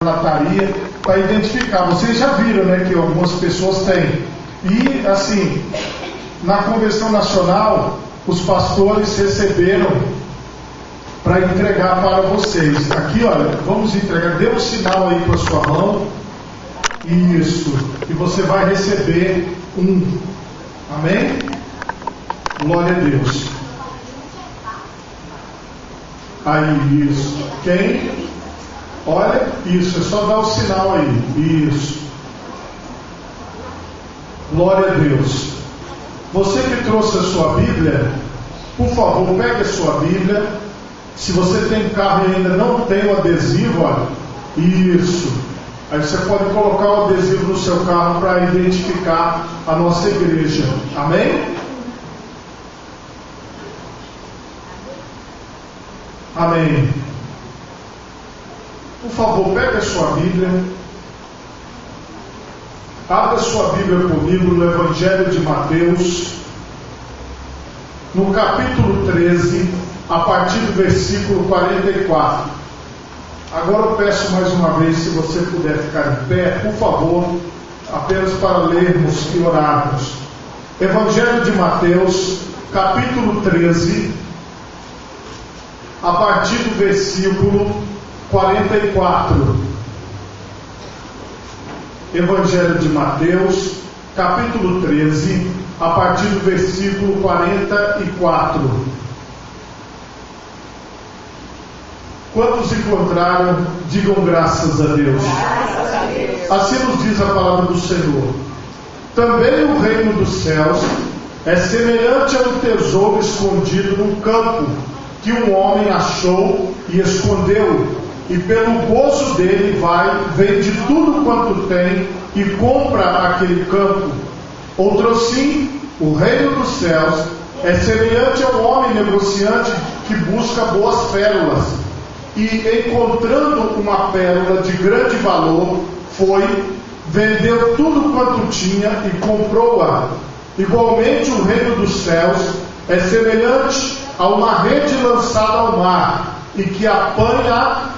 lataria para identificar. Vocês já viram, né, que algumas pessoas têm. E assim, na convenção nacional, os pastores receberam para entregar para vocês. Aqui, olha, vamos entregar. Dê um sinal aí com a sua mão. Isso. E você vai receber um. Amém? Glória a Deus. Aí, isso. Quem? Olha, isso, é só dar o sinal aí. Isso. Glória a Deus. Você que trouxe a sua Bíblia, por favor, pegue a sua Bíblia. Se você tem carro e ainda não tem o adesivo, olha, isso. Aí você pode colocar o adesivo no seu carro para identificar a nossa igreja. Amém? Amém. Por favor, pegue a sua Bíblia. Abra a sua Bíblia comigo no Evangelho de Mateus, no capítulo 13, a partir do versículo 44. Agora eu peço mais uma vez, se você puder ficar em pé, por favor, apenas para lermos e orarmos. Evangelho de Mateus, capítulo 13, a partir do versículo 44. Evangelho de Mateus, capítulo 13, a partir do versículo 44. Quantos encontraram, digam graças a Deus. Graças a Deus. Assim nos diz a palavra do Senhor. Também o reino dos céus é semelhante a um tesouro escondido num campo, que um homem achou e escondeu, e pelo gozo dele vai, vende tudo quanto tem e compra aquele campo. Outro assim, o reino dos céus é semelhante a um homem negociante que busca boas pérolas, e encontrando uma pérola de grande valor, foi, vendeu tudo quanto tinha e comprou-a. Igualmente o reino dos céus é semelhante a uma rede lançada ao mar, e que apanha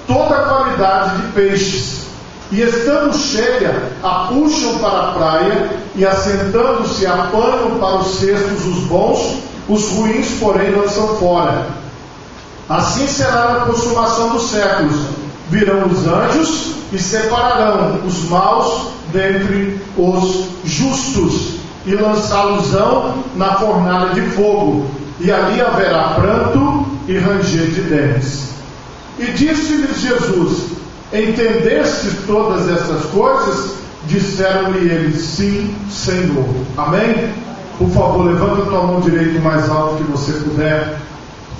toda a qualidade de peixes, e estando cheia, a puxam para a praia, e assentando-se apanham para os cestos os bons, os ruins porém lançam fora. Assim será na consumação dos séculos. Virão os anjos e separarão os maus dentre os justos, e lançá-los-ão na fornalha de fogo, e ali haverá pranto e ranger de dentes. E disse-lhes Jesus: entendestes todas essas coisas? Disseram-lhe eles: sim, Senhor. Amém? Por favor, levanta a tua mão direita o mais alto que você puder.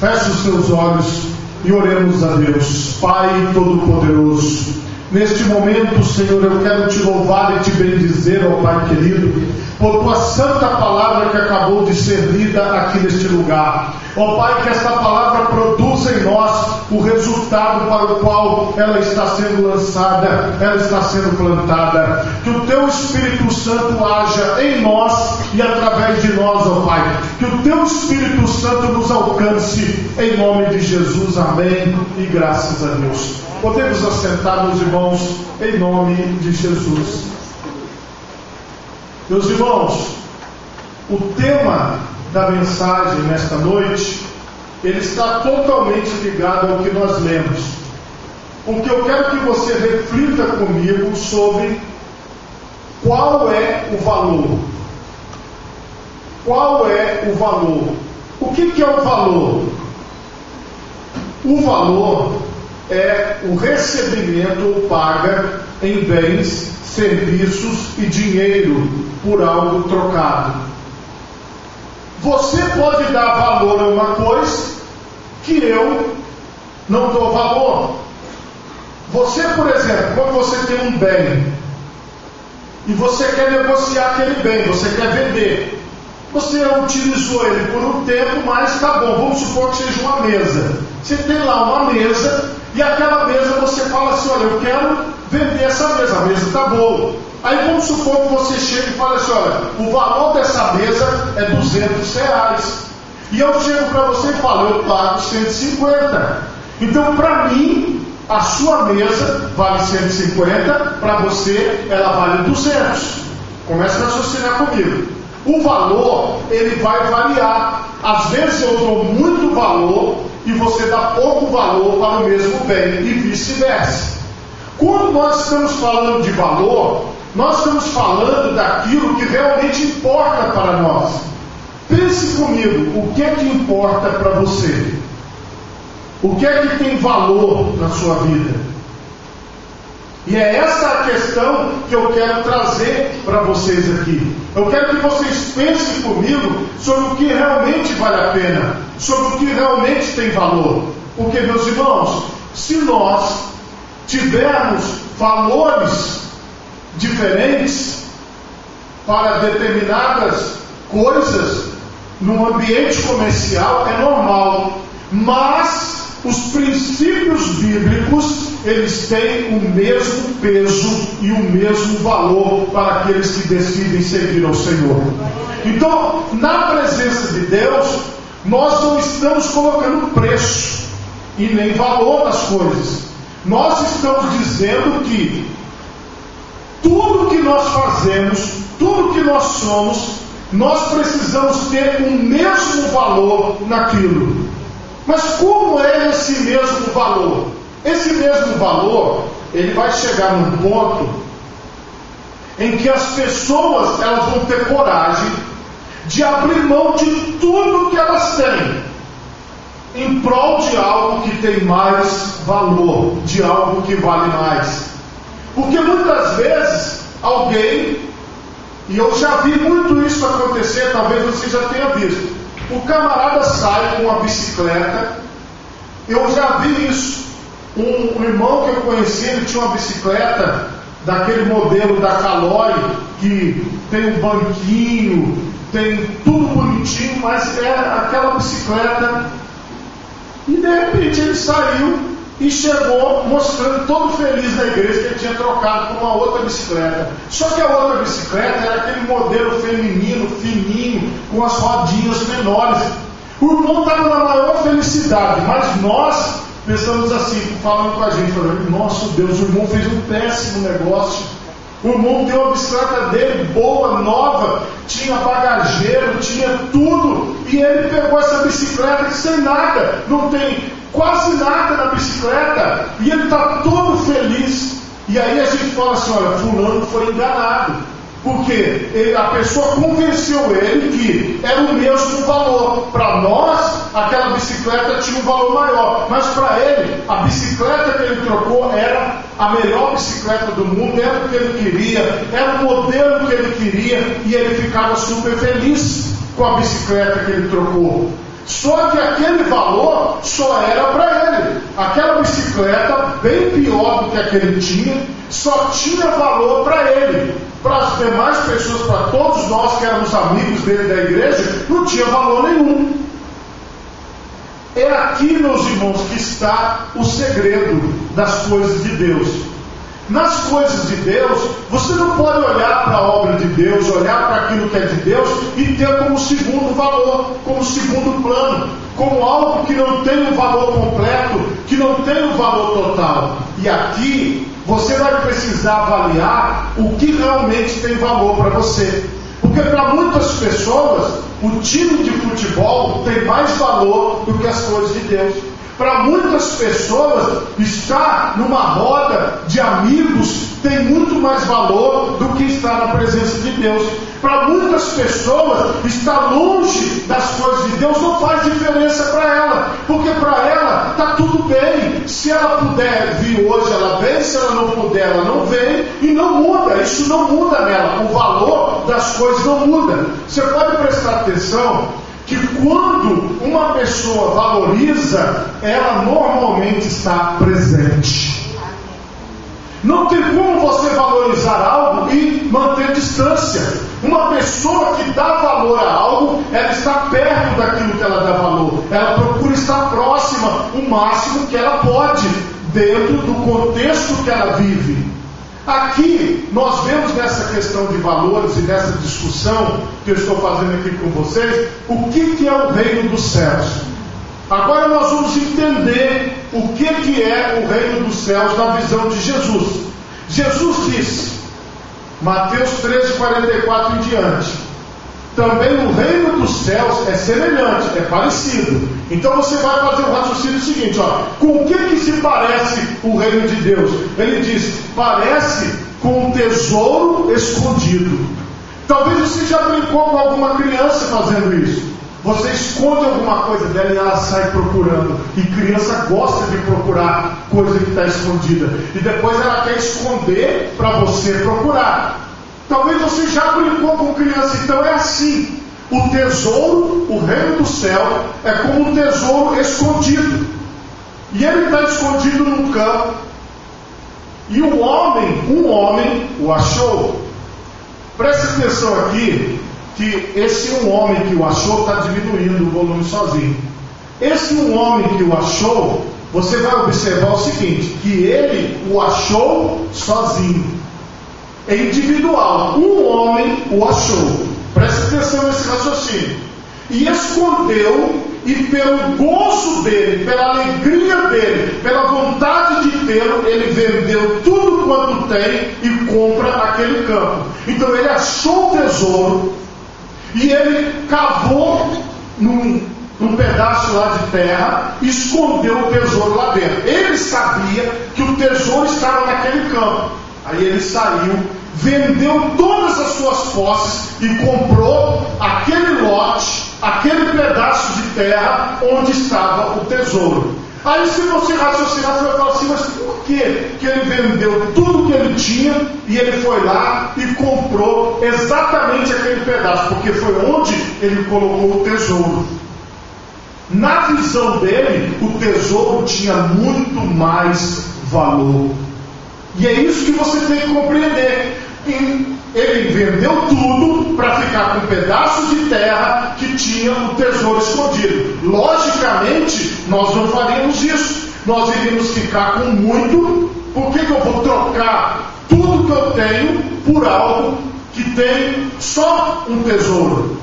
Feche os seus olhos e oremos a Deus. Pai Todo-Poderoso, neste momento, Senhor, eu quero te louvar e te bendizer, ó Pai querido, por tua santa palavra que acabou de ser lida aqui neste lugar. Ó Pai, que esta palavra produza em nós o resultado para o qual ela está sendo lançada, ela está sendo plantada. Que o teu Espírito Santo haja em nós e através de nós, ó Pai. Que o teu Espírito Santo nos alcance, em nome de Jesus. Amém e graças a Deus. Podemos assentar, meus irmãos, em nome de Jesus. Meus irmãos, o tema da mensagem nesta noite, ele está totalmente ligado ao que nós lemos. Porque eu quero que você reflita comigo sobre qual é o valor. Qual é o valor? O que é o valor? O valor é o recebimento ou paga em bens, serviços e dinheiro por algo trocado. Você pode dar valor a uma coisa que eu não dou valor. Você, por exemplo, quando você tem um bem e você quer negociar aquele bem, você quer vender, você utilizou ele por um tempo, mas tá bom, vamos supor que seja uma mesa. Você tem lá uma mesa e aquela mesa você fala assim: olha, eu quero vender essa mesa, a mesa está boa. Aí vamos supor que você chega e fala assim: olha, o valor dessa mesa é R$200. E eu chego para você e falo: eu pago 150. Então, para mim, a sua mesa vale 150, para você ela vale 200. Comece a raciocinar comigo. O valor, ele vai variar. Às vezes eu dou muito valor e você dá pouco valor para o mesmo bem, e vice-versa. Quando nós estamos falando de valor, nós estamos falando daquilo que realmente importa para nós. Pense comigo, o que é que importa para você? O que é que tem valor na sua vida? E é essa a questão que eu quero trazer para vocês aqui. Eu quero que vocês pensem comigo sobre o que realmente vale a pena, sobre o que realmente tem valor. Porque, meus irmãos, se nós tivermos valores diferentes para determinadas coisas no ambiente comercial, é normal. Mas os princípios bíblicos, eles têm o mesmo peso e o mesmo valor para aqueles que decidem seguir ao Senhor. Então, na presença de Deus, nós não estamos colocando preço e nem valor nas coisas. Nós estamos dizendo que tudo que nós fazemos, tudo que nós somos, nós precisamos ter o mesmo valor naquilo. Mas como é esse mesmo valor? Esse mesmo valor, ele vai chegar num ponto em que as pessoas, elas vão ter coragem de abrir mão de tudo que elas têm em prol de algo que tem mais valor, de algo que vale mais. Porque muitas vezes alguém, e eu já vi muito isso acontecer, talvez você já tenha visto, o camarada sai com uma bicicleta. Eu já vi isso. Um irmão que eu conheci, ele tinha uma bicicleta daquele modelo da Caloi, que tem um banquinho, tem tudo bonitinho, mas é aquela bicicleta. E de repente ele saiu e chegou mostrando todo feliz na igreja que ele tinha trocado por uma outra bicicleta. Só que a outra bicicleta era aquele modelo feminino, fininho, com as rodinhas menores. O irmão estava na maior felicidade, mas nós pensamos assim, falando com a gente, falando, nossa Deus, o irmão fez um péssimo negócio. O irmão deu a bicicleta dele boa, nova, tinha bagageiro, tinha tudo, e ele pegou essa bicicleta sem nada, não tem quase nada na bicicleta, e ele está todo feliz. E aí a gente fala assim, olha, fulano foi enganado, porque a pessoa convenceu ele que era o mesmo valor. Para nós, aquela bicicleta tinha um valor maior, mas para ele, a bicicleta que ele trocou era a melhor bicicleta do mundo, era o que ele queria, era o modelo que ele queria, e ele ficava super feliz com a bicicleta que ele trocou. Só que aquele valor só era para ele. Aquela bicicleta, bem pior do que a que ele tinha, só tinha valor para ele. Para as demais pessoas, para todos nós que éramos amigos dele da igreja, não tinha valor nenhum. É aqui, meus irmãos, que está o segredo das coisas de Deus. Nas coisas de Deus, você não pode olhar para a obra de Deus, olhar para aquilo que é de Deus e ter como segundo valor, como segundo plano, como algo que não tem um valor completo, que não tem um valor total. E aqui você vai precisar avaliar o que realmente tem valor para você. Porque para muitas pessoas, o time de futebol tem mais valor do que as coisas de Deus. Para muitas pessoas, estar numa roda de amigos tem muito mais valor do que estar na presença de Deus. Para muitas pessoas, estar longe das coisas de Deus não faz diferença para ela, porque para ela está tudo bem. Se ela puder vir hoje, ela vem, se ela não puder, ela não vem, e não muda, isso não muda nela, o valor das coisas não muda. Você pode prestar atenção que quando uma pessoa valoriza, ela normalmente está presente. Não tem como você valorizar algo e manter distância. Uma pessoa que dá valor a algo, ela está perto daquilo que ela dá valor. Ela procura estar próxima o máximo que ela pode, dentro do contexto que ela vive. Aqui, nós vemos nessa questão de valores e nessa discussão que eu estou fazendo aqui com vocês, o que é o reino dos céus. Agora nós vamos entender o que é o reino dos céus na visão de Jesus. Jesus disse, Mateus 13:44 em diante, também o reino dos céus é semelhante, é parecido. Então você vai fazer o raciocínio seguinte, com o que se parece o reino de Deus? Ele diz, parece com um tesouro escondido. Talvez você já brincou com alguma criança fazendo isso. Você esconde alguma coisa dela e ela sai procurando. E criança gosta de procurar coisa que está escondida. E depois ela quer esconder para você procurar. Talvez você já brincou com criança. Então é assim. O tesouro, o reino do céu, é como um tesouro escondido. E ele está escondido num campo. E um homem o achou. Preste atenção aqui, que esse um homem que o achou está diminuindo o volume sozinho. Esse um homem que o achou, você vai observar o seguinte, que ele o achou sozinho. É individual. Um homem o achou. Preste atenção nesse raciocínio. E escondeu, e pelo gozo dele, pela alegria dele, pela vontade de tê-lo, ele vendeu tudo quanto tem e compra aquele campo. Então ele achou o tesouro e ele cavou num pedaço lá de terra, escondeu o tesouro lá dentro. Ele sabia que o tesouro estava naquele campo. Aí ele saiu, vendeu todas as suas posses e comprou aquele lote, aquele pedaço de terra onde estava o tesouro. Aí se você raciocinar, você vai falar assim, mas por que ele vendeu tudo que ele tinha e ele foi lá e comprou exatamente aquele pedaço? Porque foi onde ele colocou o tesouro. Na visão dele, o tesouro tinha muito mais valor. E é isso que você tem que compreender. Ele vendeu tudo para ficar com um pedaço de terra que tinha o tesouro escondido. Logicamente, nós não faríamos isso. Nós iríamos ficar com muito. Por que eu vou trocar tudo que eu tenho por algo que tem só um tesouro?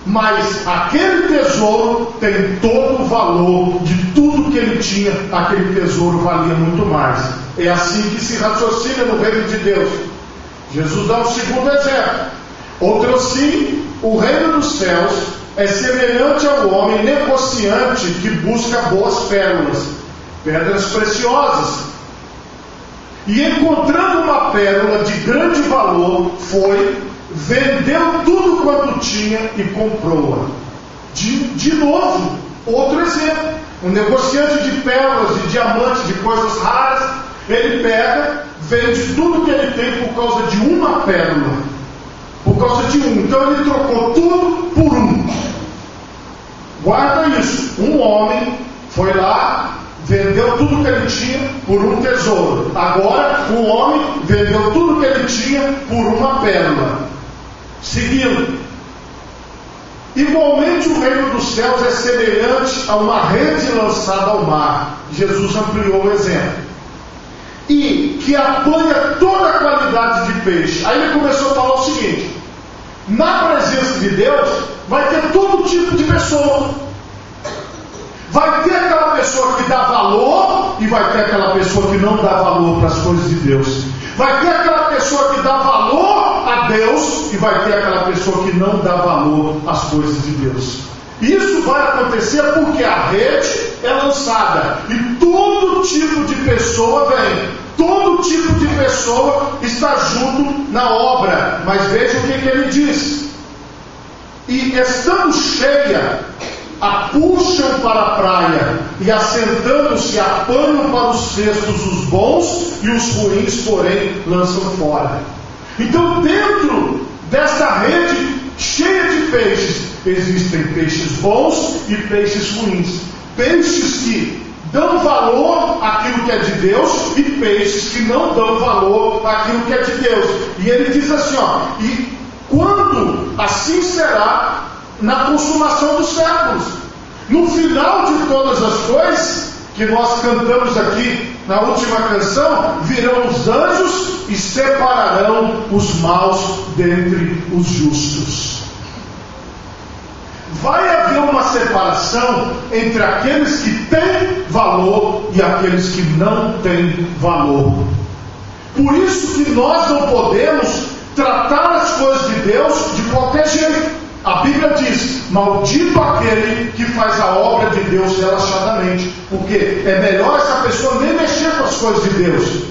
Mas aquele tesouro tem todo o valor de tudo que ele tinha. Aquele tesouro valia muito mais. É assim que se raciocina no reino de Deus. Jesus dá um segundo exemplo. Outro assim, o reino dos céus é semelhante ao homem negociante que busca boas pérolas, pedras preciosas. E encontrando uma pérola de grande valor, foi, vendeu tudo quanto tinha e comprou-a. De novo, outro exemplo. Um negociante de pérolas, de diamantes, de coisas raras, ele pega, vende tudo que ele tem por causa de uma pérola. Por causa de um. Então ele trocou tudo por um. Guarda isso. Um homem foi lá, vendeu tudo que ele tinha por um tesouro. Agora, um homem vendeu tudo que ele tinha por uma pérola. Seguindo. Igualmente o reino dos céus é semelhante a uma rede lançada ao mar. Jesus ampliou o exemplo. E que apanha toda a qualidade de peixe. Aí ele começou a falar o seguinte: na presença de Deus vai ter todo tipo de pessoa. Vai ter aquela pessoa que dá valor e vai ter aquela pessoa que não dá valor para as coisas de Deus. Vai ter aquela pessoa que dá valor a Deus e vai ter aquela pessoa que não dá valor às coisas de Deus. Isso vai acontecer porque a rede é lançada e todo tipo de pessoa vem. Todo tipo de pessoa está junto na obra. Mas veja o que ele diz: e estando cheia, a puxam para a praia, e assentando-se apanham para os cestos os bons, e os ruins, porém, lançam fora. Então, dentro desta rede cheia de peixes, existem peixes bons e peixes ruins. Peixes que dão valor àquilo que é de Deus e peixes que não dão valor àquilo que é de Deus. E ele diz assim, e quando assim será na consumação dos séculos, no final de todas as coisas que nós cantamos aqui na última canção, virão os anjos e separarão os maus dentre os justos. Vai haver uma separação entre aqueles que têm valor e aqueles que não têm valor. Por isso que nós não podemos tratar as coisas de Deus de qualquer jeito. A Bíblia diz: maldito aquele que faz a obra de Deus relaxadamente, porque é melhor essa pessoa nem mexer com as coisas de Deus,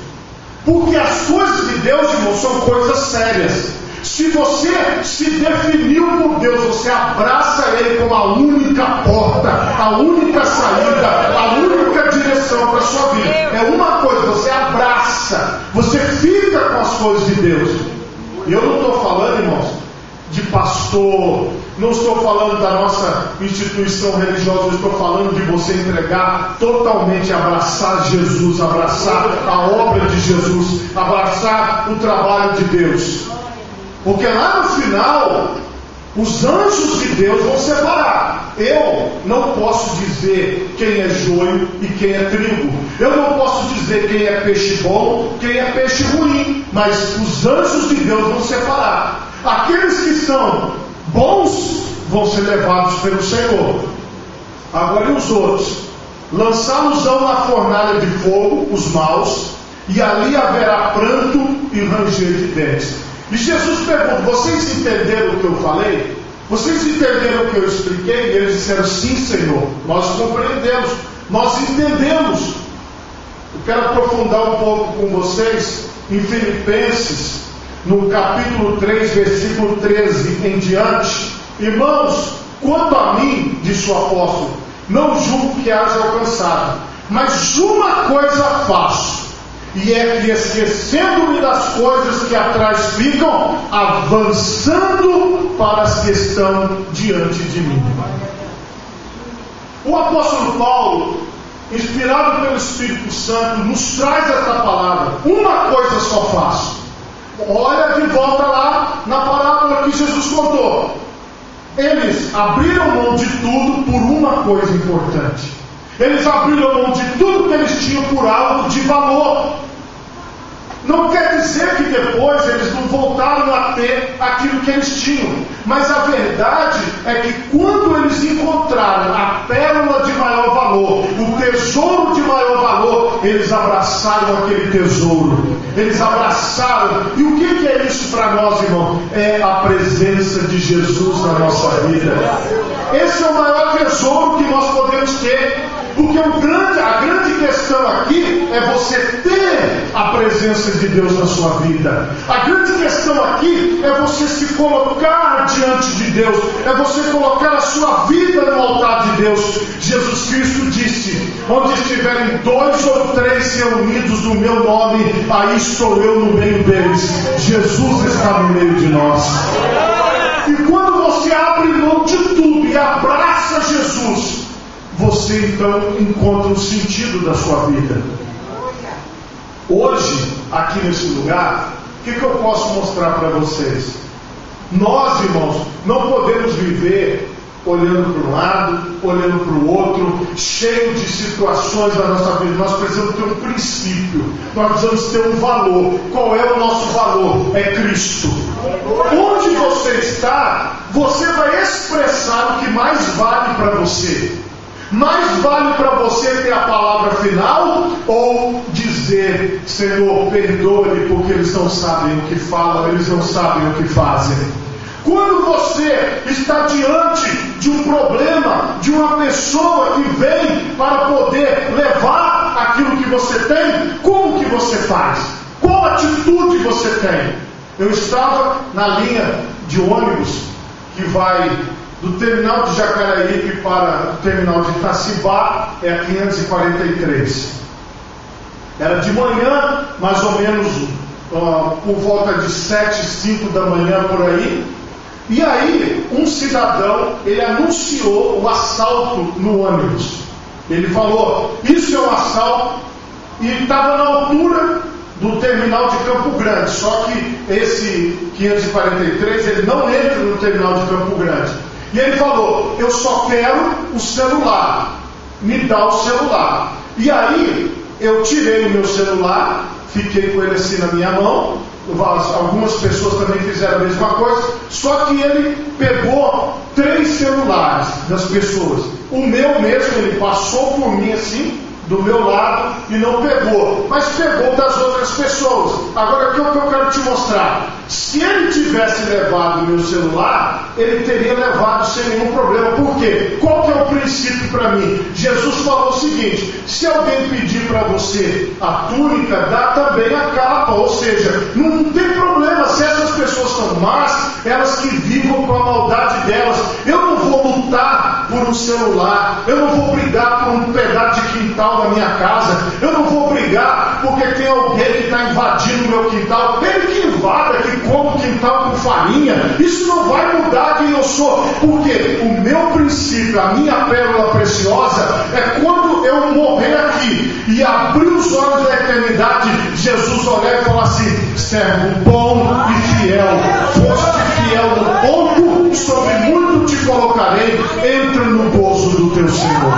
porque as coisas de Deus, irmão, são coisas sérias. Se você se definiu por Deus, você abraça Ele como a única porta, a única saída, a única direção para a sua vida. É uma coisa, você abraça, você fica com as coisas de Deus. E eu não estou falando, irmãos, de pastor, não estou falando da nossa instituição religiosa, eu estou falando de você entregar totalmente, abraçar Jesus, abraçar a obra de Jesus, abraçar o trabalho de Deus. Porque lá no final, os anjos de Deus vão separar. Eu não posso dizer quem é joio e quem é trigo. Eu não posso dizer quem é peixe bom, quem é peixe ruim. Mas os anjos de Deus vão separar. Aqueles que são bons vão ser levados pelo Senhor. Agora e os outros? Lançá-los-ão na fornalha de fogo, os maus, e ali haverá pranto e ranger de dentes. E Jesus pergunta: vocês entenderam o que eu falei? Vocês entenderam o que eu expliquei? E eles disseram: sim, Senhor, nós compreendemos, nós entendemos. Eu quero aprofundar um pouco com vocês em Filipenses, no capítulo 3, versículo 13 em diante. Irmãos, quanto a mim, disse o apóstolo, não julgo que haja alcançado, mas uma coisa faço, e é que, esquecendo-me das coisas que atrás ficam, avançando para as que estão diante de mim. O apóstolo Paulo, inspirado pelo Espírito Santo, nos traz esta palavra: uma coisa só faço. Olha de volta lá na parábola que Jesus contou. Eles abriram mão de tudo por uma coisa importante. Eles abriram mão de tudo que eles tinham por algo de valor. Não quer dizer que depois eles não voltaram a ter aquilo que eles tinham. Mas a verdade é que quando eles encontraram a pérola de maior valor, o tesouro de maior valor, eles abraçaram aquele tesouro. Eles abraçaram. E o que é isso para nós, irmão? É a presença de Jesus na nossa vida. Esse é o maior tesouro que nós podemos ter. Porque a grande questão aqui é você ter a presença de Deus na sua vida. A grande questão aqui é você se colocar diante de Deus, é você colocar a sua vida no altar de Deus. Jesus Cristo disse: onde estiverem 2 ou 3 reunidos no meu nome, aí estou eu no meio deles. Jesus está no meio de nós. E quando você abre mão de tudo e abraça Jesus, você então encontra o sentido da sua vida. Hoje, aqui nesse lugar, o que eu posso mostrar para vocês? Nós, irmãos, não podemos viver olhando para um lado, olhando para o outro, cheio de situações da nossa vida. Nós precisamos ter um princípio, nós precisamos ter um valor. Qual é o nosso valor? É Cristo. Onde você está, você vai expressar o que mais vale para você. Mais vale para você ter a palavra final ou dizer: Senhor, perdoe-me porque eles não sabem o que falam, eles não sabem o que fazem. Quando você está diante de um problema, de uma pessoa que vem para poder levar aquilo que você tem, como que você faz? Qual atitude você tem? Eu estava na linha de ônibus que vai do terminal de Jacaraípe para o terminal de Itacibá, é a 543. Era de manhã, mais ou menos por volta de 7, 5 da manhã por aí. E aí, um cidadão, ele anunciou o assalto no ônibus. Ele falou: isso é um assalto, e estava na altura do terminal de Campo Grande. Só que esse 543, ele não entra no terminal de Campo Grande. E ele falou: eu só quero o celular, me dá o celular. E aí eu tirei o meu celular, fiquei com ele assim na minha mão. Algumas pessoas também fizeram a mesma coisa, só que ele pegou 3 celulares das pessoas. O meu mesmo, ele passou por mim assim do meu lado e não pegou, mas pegou das outras pessoas. Agora, o que eu quero te mostrar? Se ele tivesse levado o meu celular, ele teria levado sem nenhum problema. Por quê? Qual que é o princípio para mim? Jesus falou o seguinte: se alguém pedir para você a túnica, dá também a capa. Ou seja, não tem problema. Se essas pessoas são más, elas que vivam com a maldade delas. Eu não vou lutar por um celular, eu não vou brigar por um pedaço de quintal da minha casa, eu não vou brigar porque tem alguém que está invadindo o meu quintal. Ele que invada, que come o quintal com farinha, isso não vai mudar quem eu sou, porque o meu princípio, a minha pérola preciosa, é quando eu morrer aqui e abrir os olhos da eternidade, Jesus olhar e falar assim: servo bom e fiel, foste fiel no pouco, sobre muito te colocarei, entra no gozo do teu Senhor.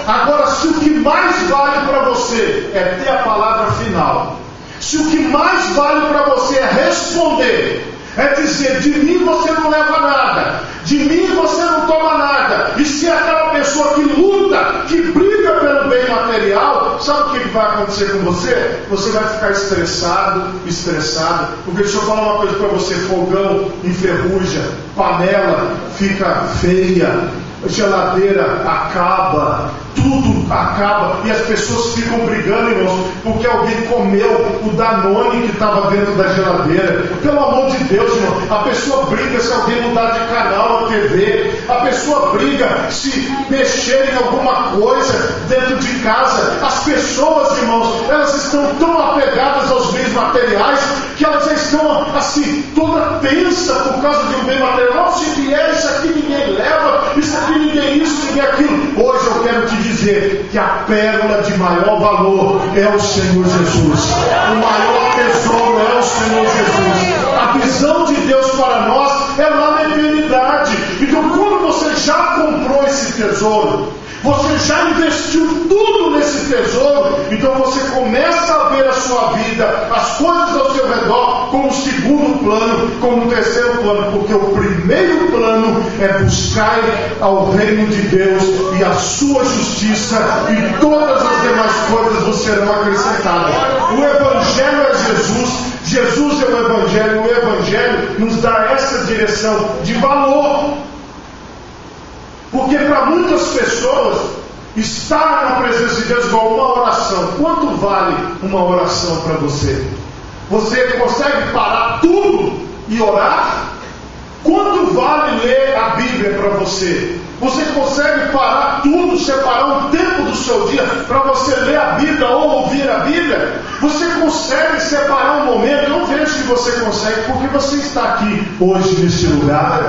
Agora, se o que mais vale para você é ter a palavra final, se o que mais vale para você é responder, é dizer: de mim você não leva nada, de mim você não toma nada, e se é aquela pessoa que luta, que briga pelo bem material, sabe o que vai acontecer com você? Você vai ficar estressado, porque deixa eu falar uma coisa para você: fogão enferruja, panela fica feia, geladeira acaba, tudo acaba, e as pessoas ficam brigando, irmãos, porque alguém comeu o Danone que estava dentro da geladeira. Pelo amor de Deus, irmão, a pessoa briga se alguém mudar de canal na TV, a pessoa briga se mexer em alguma coisa dentro de casa. As pessoas, irmãos, elas estão tão apegadas aos bens materiais que elas já estão assim, toda tensa por causa de um bem material. Não, se vier isso aqui ninguém leva, isso aqui ninguém isso, ninguém aquilo. Hoje eu quero te dizer que a pérola de maior valor é o Senhor Jesus. O maior tesouro é o Senhor Jesus. A visão de Deus para nós é lá na eternidade. Então, quando você já comprou esse tesouro, você já investiu tudo nesse tesouro, então você começa a ver a sua vida, as coisas ao seu redor, como segundo plano, como terceiro plano, porque o primeiro plano é buscar ao reino de Deus e a sua justiça, e todas as demais coisas vos serão acrescentadas. O Evangelho é Jesus, Jesus é o Evangelho nos dá essa direção de valor. Porque para muitas pessoas, estar na presença de Deus é igual uma oração. Quanto vale uma oração para você? Você consegue parar tudo e orar? Quanto vale ler a Bíblia para você? Você consegue parar tudo, separar um tempo do seu dia para você ler a Bíblia ou ouvir a Bíblia? Você consegue separar um momento? Eu vejo que você consegue, porque você está aqui hoje nesse lugar.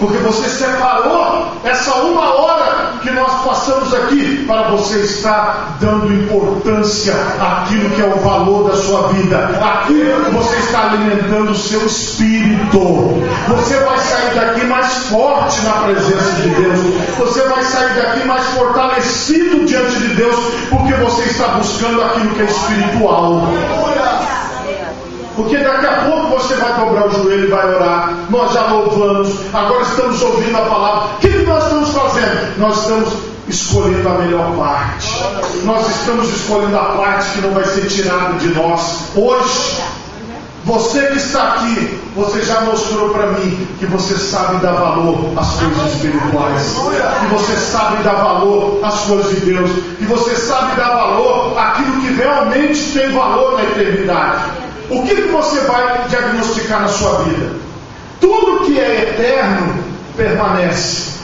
Porque você separou essa uma hora que nós passamos aqui para você estar dando importância àquilo que é o valor da sua vida, aquilo que você está alimentando o seu espírito. Você vai sair daqui mais forte na presença de Deus. Você vai sair daqui mais fortalecido diante de Deus, porque você está buscando aquilo que é espiritual. Porque daqui a pouco você vai dobrar o joelho e vai orar. Nós já louvamos, agora estamos ouvindo a palavra. O que nós estamos fazendo? Nós estamos escolhendo a melhor parte. Nós estamos escolhendo a parte que não vai ser tirada de nós. Hoje, você que está aqui, você já mostrou para mim que você sabe dar valor às coisas espirituais, que você sabe dar valor às coisas de Deus, que você sabe dar valor àquilo que realmente tem valor na eternidade. O que você vai diagnosticar na sua vida? Tudo que é eterno permanece.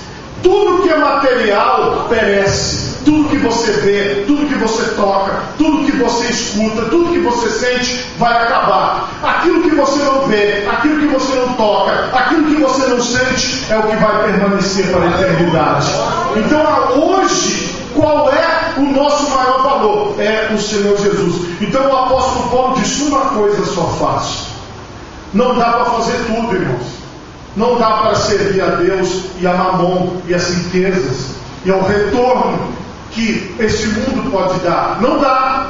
Tudo que é material perece. Tudo que você vê, tudo que você toca, tudo que você escuta, tudo que você sente vai acabar. Aquilo que você não vê, aquilo que você não toca, aquilo que você não sente é o que vai permanecer para a eternidade. Então hoje, qual é o nosso maior valor? É o Senhor Jesus. Então o apóstolo Paulo disse: uma coisa só faço. Não dá para fazer tudo, irmãos. Não dá para servir a Deus e a Mamon e as riquezas e ao retorno que esse mundo pode dar. Não dá.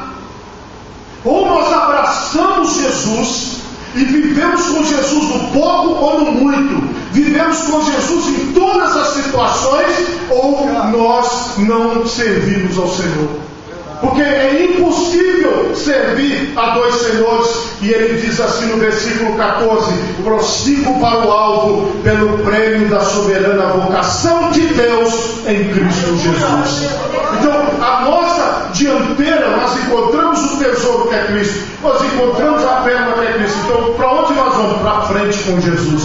Ou nós abraçamos Jesus E vivemos com Jesus no pouco ou no muito. Vivemos com Jesus em todas as situações, ou nós não servimos ao Senhor. Porque é impossível servir a dois senhores. E ele diz assim no versículo 14: prossigo para o alvo, pelo prêmio da soberana vocação de Deus em Cristo Jesus. Então, a nossa dianteira, nós encontramos o tesouro que é Cristo, nós encontramos a perna que é Cristo. Então, para onde nós vamos? Para frente com Jesus.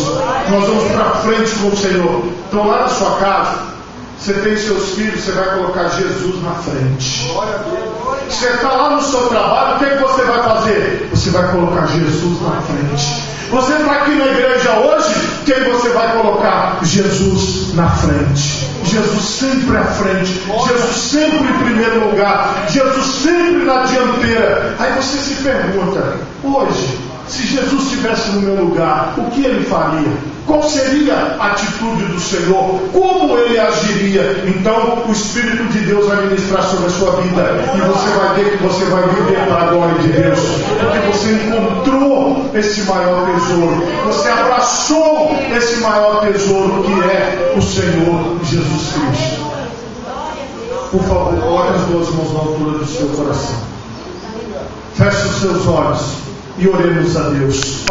Nós vamos para frente com o Senhor. Então, lá na sua casa, você tem seus filhos, você vai colocar Jesus na frente. Você está lá no seu trabalho, o que você vai fazer? Você vai colocar Jesus na frente. Você está aqui na igreja hoje, quem você vai colocar? Jesus na frente. Jesus sempre à frente. Jesus sempre em primeiro lugar. Jesus sempre na dianteira. Aí você se pergunta, hoje, se Jesus estivesse no meu lugar, o que ele faria? Qual seria a atitude do Senhor? Como ele agiria? Então o Espírito de Deus vai ministrar sobre a sua vida, e você vai ver que você vai viver para a glória de Deus, porque você encontrou esse maior tesouro, você abraçou esse maior tesouro que é o Senhor Jesus Cristo. Por favor, coloque as duas mãos na altura do seu coração, feche os seus olhos e oremos a Deus.